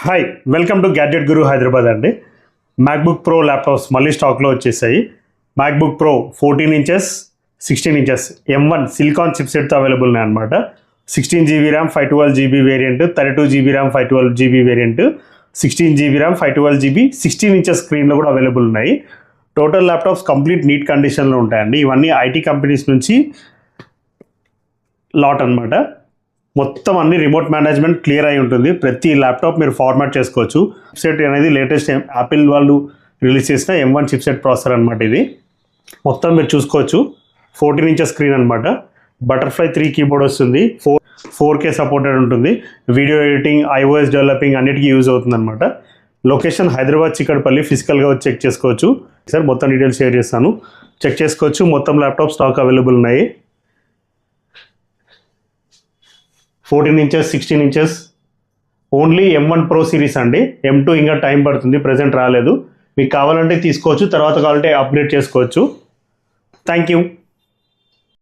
Hi welcome to gadget Guru Hyderabad అండి. MacBook Pro laptops మళ్ళీ స్టాక్లో వచ్చేసాయి. MacBook Pro 14 inches 16 inches M1 silicon చిప్సెట్తో అవైలబుల్ ఉన్నాయి అనమాట. 16 GB RAM 512 GB variant, 32 GB RAM 512 GB variant, 16 GB RAM 512 GB 16 inches స్క్రీన్లో కూడా అవైలబుల్ ఉన్నాయి. టోటల్ ల్యాప్టాప్స్ కంప్లీట్ నీట్ కండిషన్లో ఉంటాయండి. ఇవన్నీ ఐటీ కంపెనీస్ నుంచి లాట్ అనమాట. మొత్తం అన్ని రిమోట్ మేనేజ్మెంట్ క్లియర్ అయి ఉంటుంది. ప్రతి ల్యాప్టాప్ మీరు ఫార్మాట్ చేసుకోవచ్చు. చిప్సెట్ అనేది లేటెస్ట్ యాపిల్ వాళ్ళు రిలీజ్ చేసిన M1 చిప్సెట్ ప్రాసెసర్ అనమాట. ఇది మొత్తం మీరు చూసుకోవచ్చు. 14 ఇంచెస్ స్క్రీన్ అనమాట. బటర్ఫ్లై 3 కీబోర్డ్ వస్తుంది. 4K సపోర్టెడ్ ఉంటుంది. వీడియో ఎడిటింగ్, iOS డెవలపింగ్ అన్నిటికీ యూజ్ అవుతుంది అనమాట. లొకేషన్ హైదరాబాద్ చిక్కడపల్లి. ఫిజికల్గా వచ్చి చెక్ చేసుకోవచ్చు. సార్ మొత్తం డీటెయిల్స్ షేర్ చేస్తాను, చెక్ చేసుకోవచ్చు. మొత్తం ల్యాప్టాప్ స్టాక్ అవైలబుల్ ఉన్నాయి. 14 inches 16 inches only M1 Pro series అండి. M2 ఇంకా టైం పడుతుంది, ప్రజెంట్ రాలేదు. మీకు కావాలంటే తీసుకోవచ్చు, తర్వాత కావాలంటే అప్గ్రేడ్ చేసుకోవచ్చు. Thank you.